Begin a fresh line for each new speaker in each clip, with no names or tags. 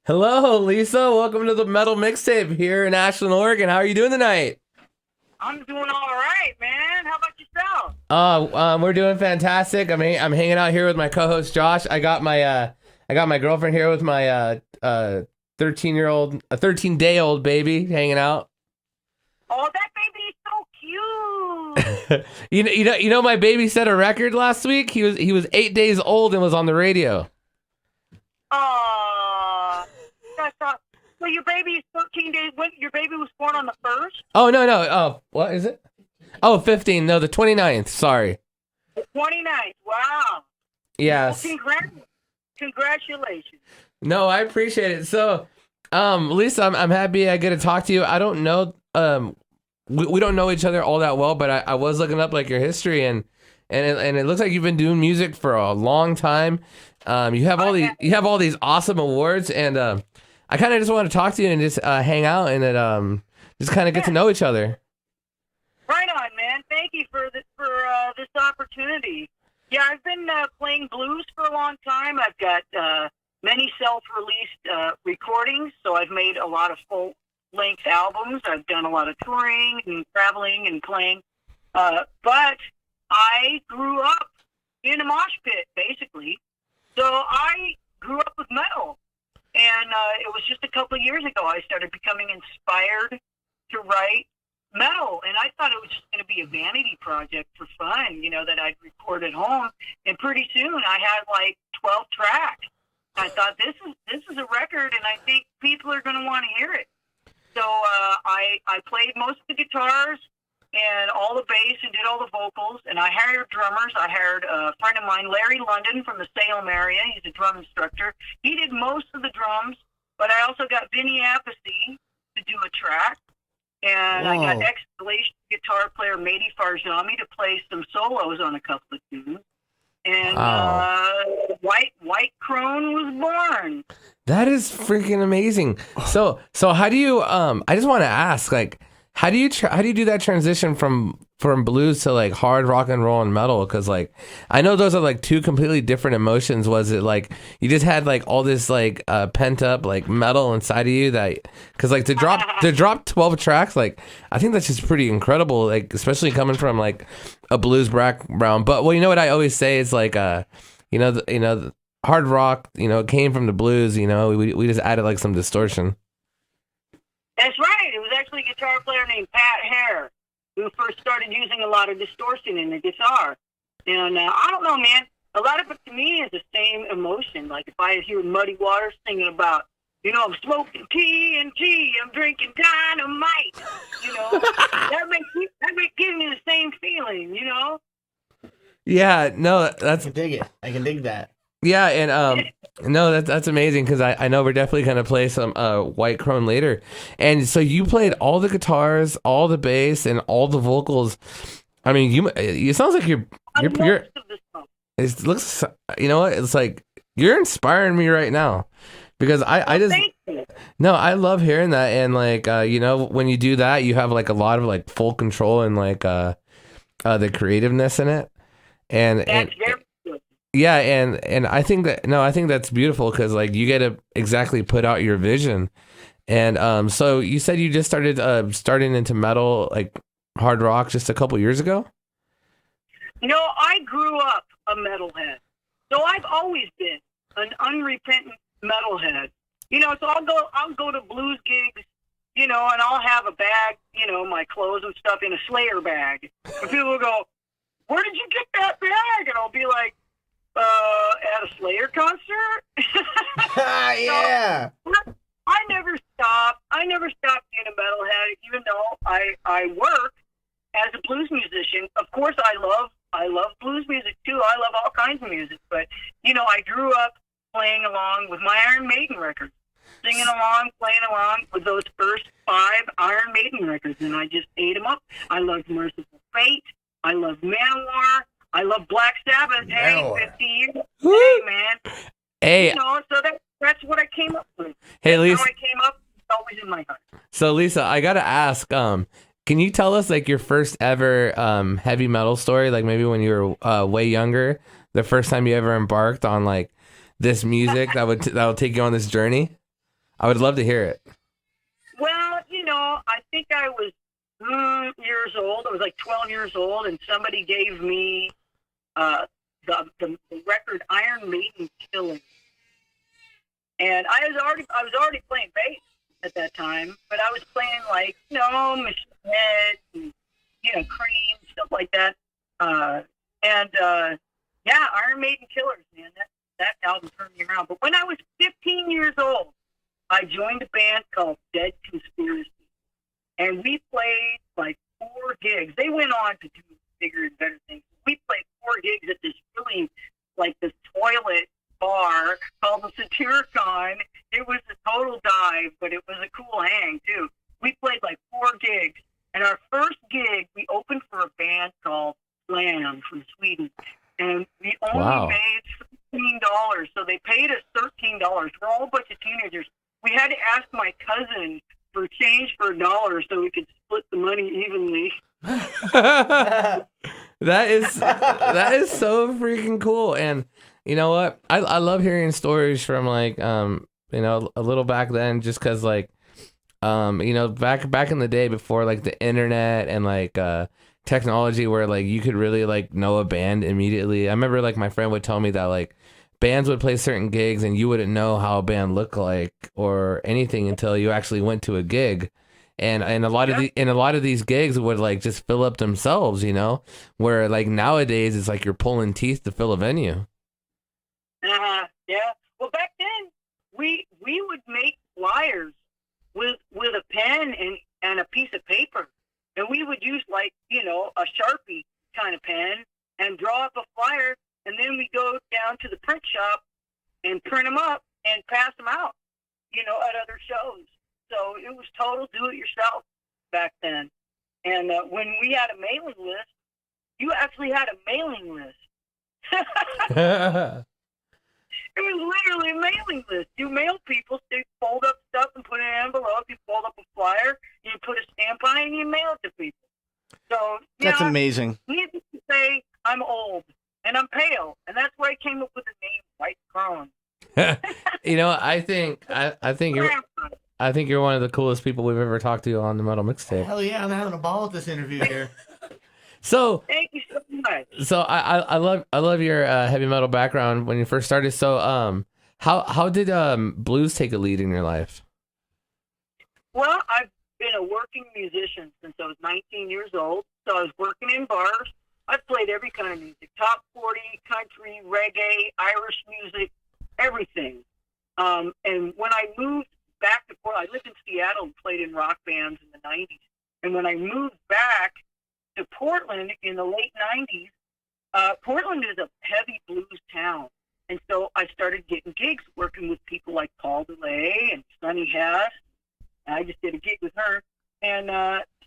Hello, Lisa. Welcome to the Metal Mixtape here in Ashland, Oregon. How are you doing tonight?
I'm doing all right, man. How about yourself?
We're doing fantastic. I'm hanging out here with my co-host Josh. I got my girlfriend here with my 13-day-old baby hanging out.
Oh, that baby is so cute.
You know, my baby set a record last week. He was 8 days old and was on the radio.
That's so your baby is 13 days. When your baby was born on the 1st?
Oh no. Oh, what is it? Oh, 15. No, the 29th. Sorry.
The 29th. Wow.
Yes.
Well, congratulations.
No, I appreciate it. So, Lisa, I'm happy I get to talk to you. I don't know, we don't know each other all that well, but I was looking up like your history and it looks like you've been doing music for a long time. You have all these awesome awards, and I kind of just want to talk to you and just hang out and just kind of get to know each other.
Right on, man. Thank you for this opportunity. Yeah, I've been playing blues for a long time. I've got many self-released recordings, so I've made a lot of full-length albums. I've done a lot of touring and traveling and playing. But I grew up in a mosh pit, basically. So I grew up with metal. And it was just a couple of years ago I started becoming inspired to write metal. And I thought it was just going to be a vanity project for fun, that I'd record at home. And pretty soon I had like 12 tracks. I thought this is a record, and I think people are going to want to hear it. So I played most of the guitars and all the bass and did all the vocals, and I hired drummers. I hired a friend of mine, Larry London, from the Salem area. He's a drum instructor. He did most of the drums, but I also got Vinny Appice to do a track, and I got ex-Glacier guitar player Mehdi Farjami to play some solos on a couple of tunes. And White Crone was born.
That is freaking amazing. So how do you I just want to ask, like, how do you do that transition from blues to like hard rock and roll and metal? Because like I know those are like two completely different emotions. Was it like you just had like all this like pent up like metal inside of you that because like to drop 12 tracks, like I think that's just pretty incredible, like especially coming from like a blues background. But well, you know what I always say is like the hard rock, it came from the blues. We just added like some distortion.
That's right. It was actually a guitar player named Pat Hare who first started using a lot of distortion in the guitar. And I don't know, man. A lot of it to me is the same emotion. Like if I hear Muddy Waters singing about, I'm smoking TNT, I'm drinking dynamite. That gives me the same feeling.
Yeah, no, that's
I can dig it. I can dig that.
Yeah, and no, that's amazing because I know we're definitely gonna play some White Crone later, and so you played all the guitars, all the bass, and all the vocals. I mean, it sounds like you're. It looks, what? It's like you're inspiring me right now because I just no, I love hearing that, and like when you do that, you have like a lot of like full control and like the creativeness in it, and
very.
Yeah, and I think that's beautiful because like you get to exactly put out your vision, and so you said you just starting into metal, like hard rock, just a couple years ago.
I grew up a metalhead, so I've always been an unrepentant metalhead. So I'll go to blues gigs, and I'll have a bag, my clothes and stuff in a Slayer bag, and people will go, "Where did you get that bag?" And I'll be like, at a Slayer concert.
Yeah.
So, I never stopped being a metalhead, even though I work as a blues musician. Of course, I love blues music too. I love all kinds of music, but I grew up playing along with my Iron Maiden records, singing along, playing along with those first 5 Iron Maiden records, and I just ate them up. I loved Merciful Fate. I loved Manowar. I love Black Sabbath. Hey, 50 years. Hey, man.
Hey.
So that's what I came up with.
Hey, Lisa.
How I came up, it's always in my heart.
So, Lisa, I gotta ask, can you tell us like your first ever heavy metal story? Like maybe when you were way younger, the first time you ever embarked on like this music that would take you on this journey. I would love to hear it.
Well, I think I was years old. I was like 12 years old, and somebody gave me the record Iron Maiden Killing. And I was already playing bass at that time, but I was playing like, Machine Head and, Cream, stuff like that. Iron Maiden Killers, man, that album turned me around. But when I was 15 years old, I joined a band called Dead Conspiracy. And we played like 4 gigs. They went on to do bigger and better things. We played 4 gigs at this really, like, this toilet bar called the Satyricon. It was a total dive, but it was a cool hang, too. We played like 4 gigs. And our first gig, we opened for a band called Slam from Sweden. And we only made $13. So they paid us $13. We're all a bunch of teenagers. We had to ask my cousin for change for $1 so we could split the money evenly.
That is so freaking cool. And you know what? I love hearing stories from like a little back then, just because like back in the day before like the internet and like technology where like you could really like know a band immediately. I remember like my friend would tell me that like bands would play certain gigs and you wouldn't know how a band looked like or anything until you actually went to a gig. And a lot of these gigs would like just fill up themselves, where like nowadays it's like you're pulling teeth to fill a venue.
Yeah. Well, back then we would make flyers with a pen and a piece of paper, and we would use like a Sharpie kind of pen and draw up a flyer, and then we go down to the print shop and print them up and pass them out, at other shows. So it was total do-it-yourself back then. And when we had a mailing list, you actually had a mailing list. It was literally a mailing list. You mail people, so you fold up stuff and put it in an envelope. You fold up a flyer, you put a stamp on it, and you mail it to people. So
that's amazing.
Needless to say, I'm old and I'm pale, and that's where I came up with the name White Crone.
I think you're one of the coolest people we've ever talked to on the Metal Mixtape.
Hell yeah, I'm having a ball with this interview here.
So thank you so much.
So I love your heavy metal background when you first started. So how did blues take a lead in your life?
Well, I've been a working musician since I was 19 years old. So I was working in bars. I've played every kind of music: top 40, country, reggae, Irish music, everything. And when I moved back to Portland, I lived in Seattle and played in rock bands in the 90s. And when I moved back to Portland in the late 90s, Portland is a heavy blues town. And so I started getting gigs working with people like Paul DeLay and Sonny Hess. And I just did a gig with her. And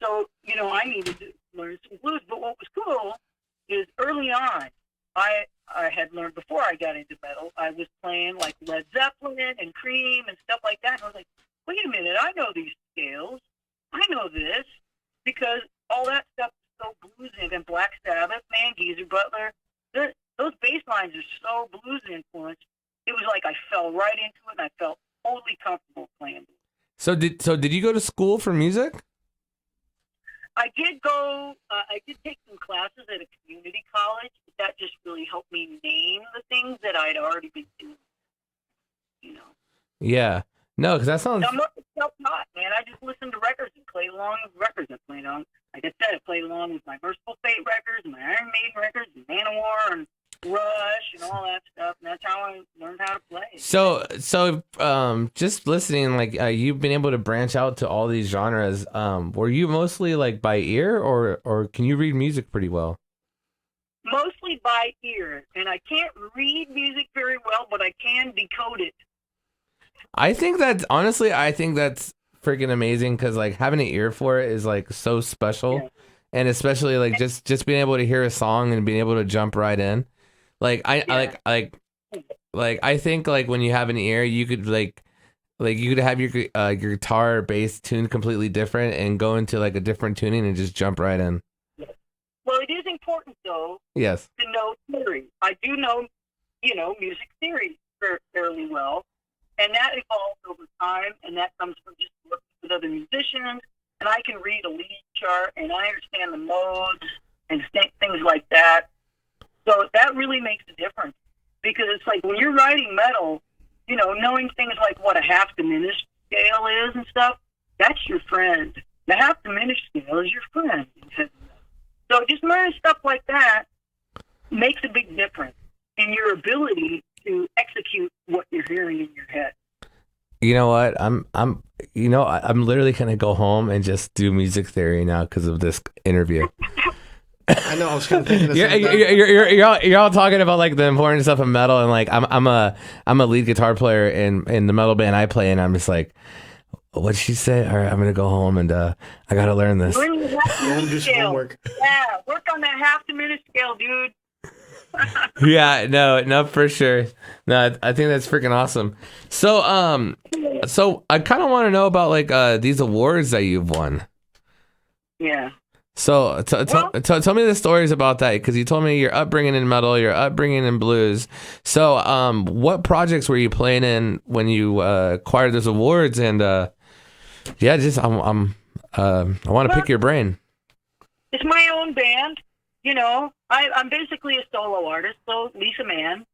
so, I needed to learn some blues. But what was cool is early on, I had learned before I got into metal, I was playing like Led Zeppelin and Cream and stuff like that. And I was like, wait a minute, I know these scales. I know this, because all that stuff is so bluesy. And Black Sabbath, man, Geezer Butler, those bass lines are so blues influenced. It was like I fell right into it, and I felt totally comfortable playing.
So did you go to school for music?
I did go. I did take some classes at a community college. But that just really helped me name the things that I'd already been doing.
Yeah. No, because that sounds.
I'm not self-taught, man. I just listened to records and played along with records I played on. Like I said, I played along with my Merciful Fate records, my Iron Maiden records, and Manowar and Rush and all that stuff. And that's how I learned how to play.
So just listening, like you've been able to branch out to all these genres. Were you mostly like by ear, or can you read music pretty well?
Mostly by ear, and I can't read music very well, but I can decode it.
I think that's freaking amazing, because like having an ear for it is like so special. Yeah. And especially like just being able to hear a song and being able to jump right in. Like I think like when you have an ear, you could like you could have your guitar or bass tuned completely different and go into like a different tuning and just jump right in.
Well, it is important though.
Yes.
To know theory. I do know, music theory fairly well. And that evolved over time, and that comes from just working with other musicians. And I can read a lead chart, and I understand the modes and things like that. So that really makes a difference, because it's like when you're writing metal, you know, knowing things like what a half diminished scale is and stuff, that's your friend. The half diminished scale is your friend. So just learning stuff like that makes a big difference in your ability to execute what you're hearing in your head.
You know what? I'm literally gonna go home and just do music theory now because of this interview.
I know. I was kind of thinking the same thing.
You're all talking about like the important stuff of metal, and like I'm a lead guitar player in the metal band I play, and I'm just like, what'd she say? All right, I'm gonna go home and I gotta learn this.
Learn the half
Do
diminished
some
scale.
homework.
Yeah, work on that half diminished scale, dude.
Yeah, no, for sure. No, I think that's freaking awesome. So I kind of want to know about like these awards that you've won.
Yeah.
So tell me the stories about that, because you told me your upbringing in metal, your upbringing in blues. So what projects were you playing in when you acquired those awards? And yeah, just I want to pick your brain.
It's my own band. You know, I'm basically a solo artist, so Lisa Mann,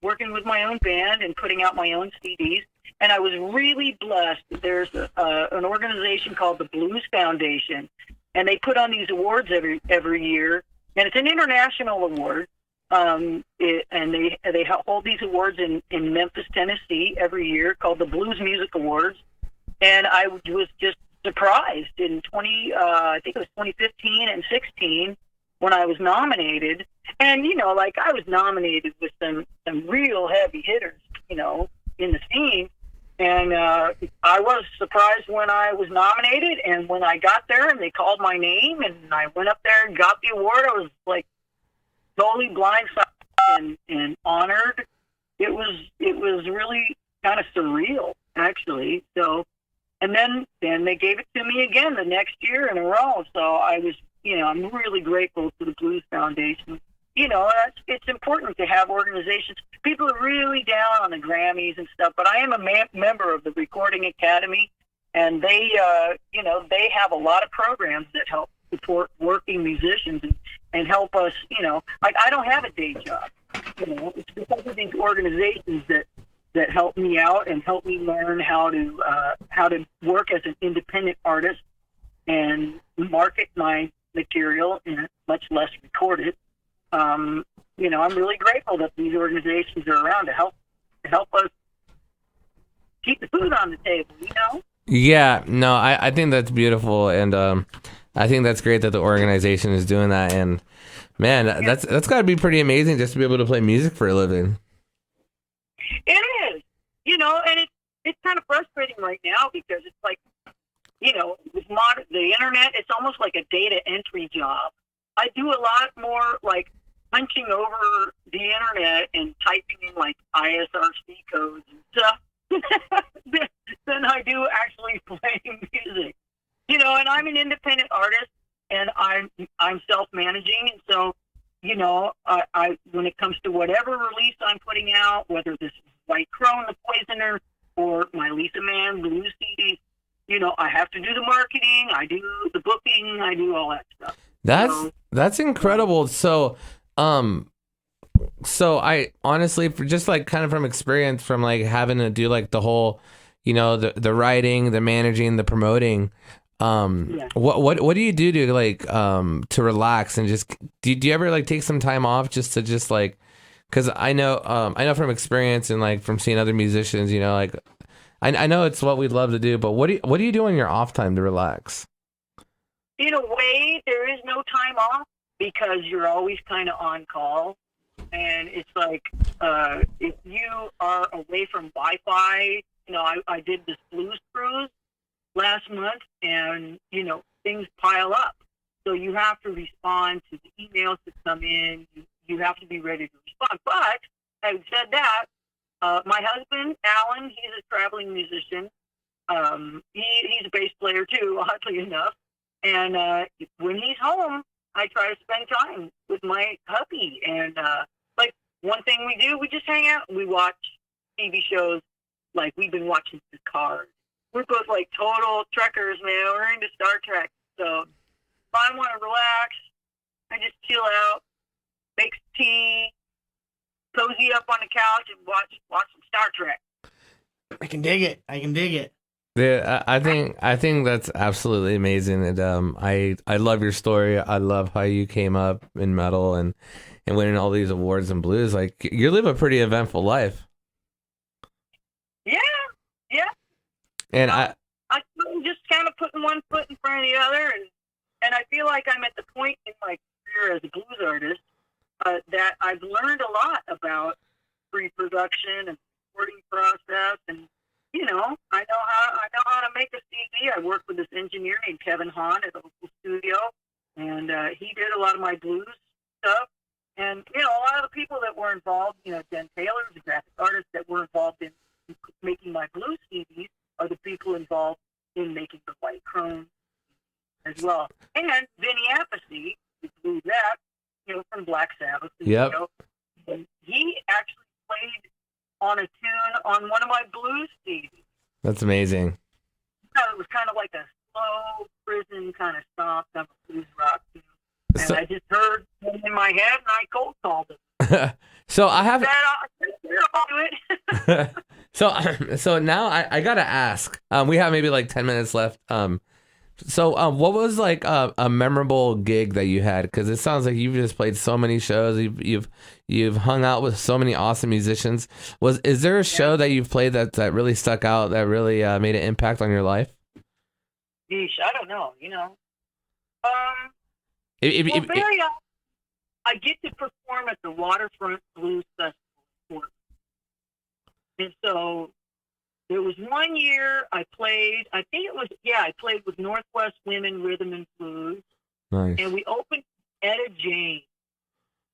working with my own band and putting out my own CDs. And I was really blessed. There's an organization called the Blues Foundation, and they put on these awards every year. And it's an international award. And they hold these awards in Memphis, Tennessee every year, called the Blues Music Awards. And I was just surprised in I think it was 2015 and 16 when I was nominated. And, you know, like I was nominated with some real heavy hitters, you know, in the scene. And I was surprised when I was nominated, and when I got there and they called my name and I went up there and got the award, I was like totally blindsided and honored. It was really kind of surreal, actually. So, and then they gave it to me again the next year in a row. So I was, you know, I'm really grateful to the Blues Foundation. You know, it's important to have organizations. People are really down on the Grammys and stuff, but I am a member of the Recording Academy, and they, you know, they have a lot of programs that help support working musicians and help us, you know. Like, I don't have a day job. You know, it's because of these organizations that help me out and help me learn how to work as an independent artist and market my material, and much less record it. You know, I'm really grateful that these organizations are around to help us keep the food on the table, you know?
Yeah, no, I think that's beautiful, and I think that's great that the organization is doing that. And man, that's got to be pretty amazing just to be able to play music for a living.
It is, you know, and it's kind of frustrating right now because it's like, you know, with the internet, it's almost like a data entry job. I do a lot more like punching over the internet and typing in like ISRC codes and stuff than I do actually playing music. You know, and I'm an independent artist, and I'm self-managing, and so, you know, I when it comes to whatever release I'm putting out, whether this is White Crone, The Poisoner, or my Lisa Mann Blues CD, you know, I have to do the marketing, I do the booking, I do all that stuff.
That's incredible. So I honestly, for just like kind of from experience, from like having to do like the whole, you know, the writing, the managing, the promoting, what do you do to like to relax and just do you ever like take some time off just to like, because I know from experience and like from seeing other musicians, you know, like I know it's what we'd love to do, but what do you do in your off time to relax?
In a way, there is no time off because you're always kind of on call. And it's like, if you are away from Wi-Fi, you know, I did this blues cruise last month, and, you know, things pile up. So you have to respond to the emails that come in. You have to be ready to respond. But having said that, my husband, Alan, he's a traveling musician. He's a bass player too, oddly enough. And when he's home, I try to spend time with my hubby. And like one thing we do, we just hang out and we watch, TV shows, like we've been watching the cars. We're both like total trekkers, man. We're into Star Trek. So if I want to relax, I just chill out, make some tea, cozy up on the couch, and watch some Star Trek.
I can dig it.
Yeah, I think that's absolutely amazing, and I love your story. I love how you came up in metal and winning all these awards and blues. Like, you live a pretty eventful life.
Yeah.
And
I'm just kind of putting one foot in front of the other, and I feel like I'm at the point in my career as a blues artist that I've learned a lot about pre-production and recording process, and I know how to make a CD. I work with this engineer named Kevin Hahn at a local studio, and he did a lot of my blues stuff. And a lot of the people that were involved, Jen Taylor, the graphic artist that were involved in making my blues CDs, are the people involved in making the White Crone as well. And Vinny Appice, who blew that, from Black Sabbath.
Yep.
And he actually played on a tune on one of my blues CDs.
That's amazing.
It was kind of like a slow prison kind of stomp of a blues rock tune. And I just heard it in my head, and I cold called it.
So I have.
I'll do it.
So now I gotta ask. We have maybe like 10 minutes left. So what was like a memorable gig that you had? Because it sounds like you've just played so many shows. You've hung out with so many awesome musicians. Is there a show that you've played that really stuck out, that really made an impact on your life?
Yeesh, I don't know. I get to perform at the Waterfront Blues Festival, and so there was one year I played. I played with Northwest Women Rhythm and Blues,
nice.
And we opened Etta James.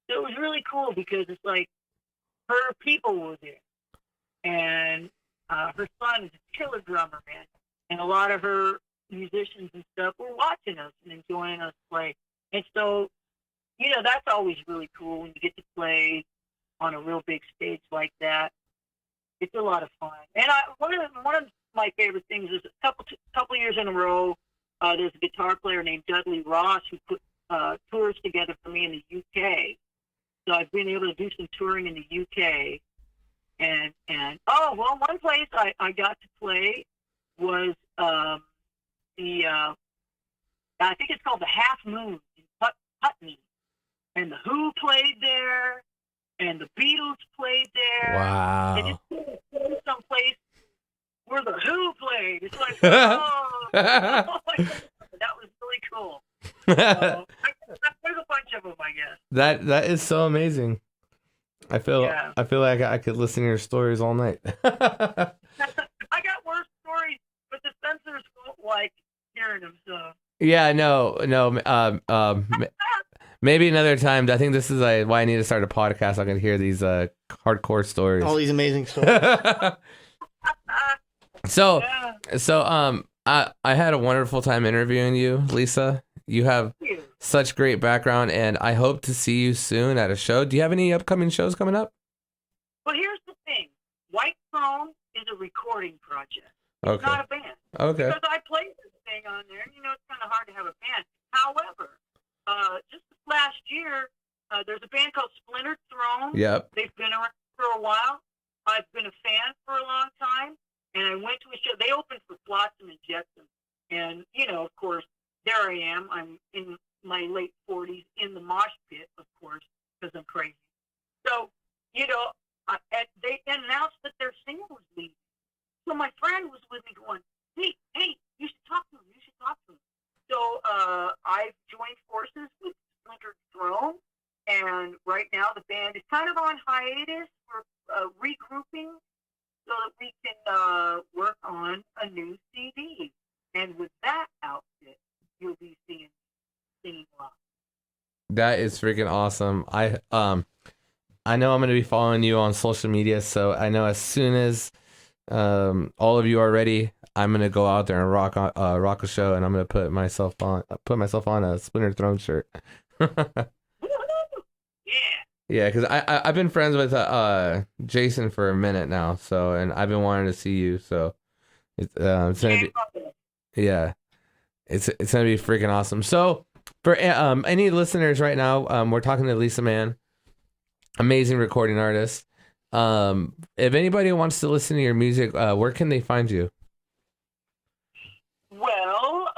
So it was really cool because it's like her people were there, and her son is a killer drummer, man, and a lot of her musicians and stuff were watching us and enjoying us play. And so, that's always really cool when you get to play on a real big stage like that. It's a lot of fun. And one of my favorite things is a couple years in a row, there's a guitar player named Dudley Ross who put tours together for me in the UK. So I've been able to do some touring in the UK. And one place I got to play was I think it's called the Half Moon in Putney, and the Who played there, and the Beatles played there.
Wow!
And it's someplace where the Who played. It's like, oh that was really cool. There's a bunch of them, I guess.
That is so amazing. I feel like I could listen to your stories all night.
I got worse stories, but the censors won't like hearing them. So.
Yeah, no. Maybe another time. I think this is why I need to start a podcast. I can hear these hardcore stories.
All these amazing stories.
So I had a wonderful time interviewing you, Lisa. You have such great background, and I hope to see you soon at a show. Do you have any upcoming shows coming up?
Well, here's the thing. White Crone is a recording project. It's
Okay.
not a band.
Okay.
Because I played this thing on there, and it's kind of hard to have a band. However, just last year, there's a band called Splintered Throne.
Yep.
They've been around for a while. I've been a fan for a long time, and I went to a show. They opened for Flotsam and Jetsam, and of course, there I am. I'm in my late 40s in the mosh pit, of course, because I'm crazy. So, they announced that their singer was leaving. So my friend was with me going, hey, you should talk to him. So I've joined forces with Splintered Throne, and right now the band is kind of on hiatus. We're regrouping so that we can work on a new CD. And with that outfit, you'll be singing live.
That is freaking awesome. I know I'm going to be following you on social media, so I know as soon as all of you are ready, I'm going to go out there and rock a show, and I'm going to put myself on a Splintered Throne shirt.
Yeah.
Yeah, because I've been friends with Jason for a minute now, so and I've been wanting to see you, so it's gonna be it's gonna be freaking awesome. So for any listeners right now, we're talking to Lisa Mann, amazing recording artist. If anybody wants to listen to your music, where can they find you?
Well,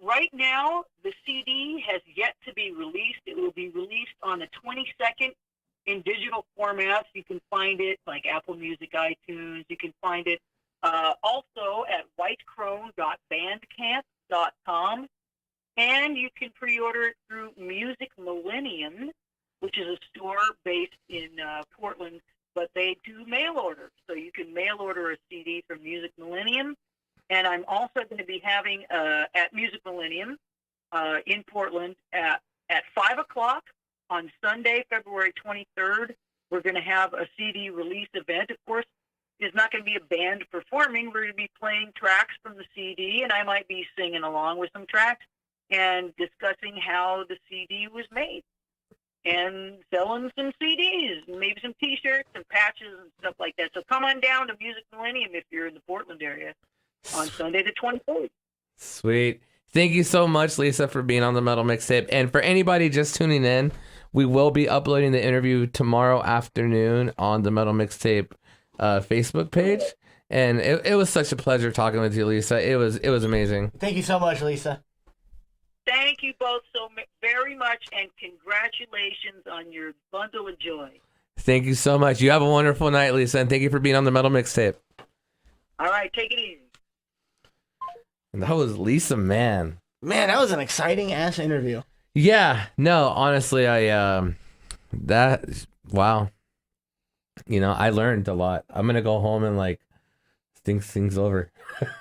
right now, the CD has yet to be released. It will be released on the 22nd in digital formats. You can find it like Apple Music, iTunes. You can find it also at whitecrone.bandcamp.com. And you can pre-order it through Music Millennium, which is a store based in Portland, but they do mail order. So you can mail order a CD from Music Millennium. And I'm also going to be having at Music Millennium in Portland at 5 o'clock on Sunday, February 23rd. We're going to have a CD release event. Of course, there's not going to be a band performing. We're going to be playing tracks from the CD, and I might be singing along with some tracks and discussing how the CD was made and selling some CDs, and maybe some T-shirts and patches and stuff like that. So come on down to Music Millennium if you're in the Portland area on Sunday the 24th.
Sweet. Thank you so much, Lisa, for being on the Metal Mixtape. And for anybody just tuning in, we will be uploading the interview tomorrow afternoon on the Metal Mixtape Facebook page. And it was such a pleasure talking with you, Lisa. It was amazing.
Thank you so much, Lisa.
Thank you both so very much, and congratulations on your bundle of joy.
Thank you so much. You have a wonderful night, Lisa, and thank you for being on the Metal Mixtape.
All right, take it easy.
And that was Lisa Mann.
Man, that was an exciting ass interview.
Yeah, no, honestly, wow. You know, I learned a lot. I'm gonna go home and like think things over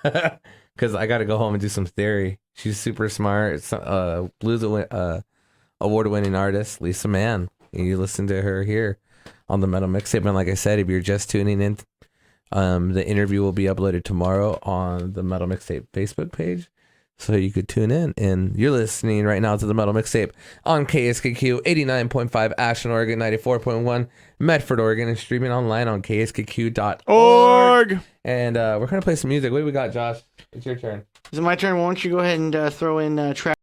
because I got to go home and do some theory. She's super smart. Blues award-winning artist, Lisa Mann. And you listen to her here on the Metal Mixtape. And like I said, if you're just tuning in, the interview will be uploaded tomorrow on the Metal Mixtape Facebook page. So you could tune in. And you're listening right now to the Metal Mixtape on KSKQ 89.5 Ashland, Oregon, 94.1 Medford, Oregon, and streaming online on kskq.org. And we're going to play some music. What do we got, Josh? It's your turn.
Is it my turn? Why don't you go ahead and throw in track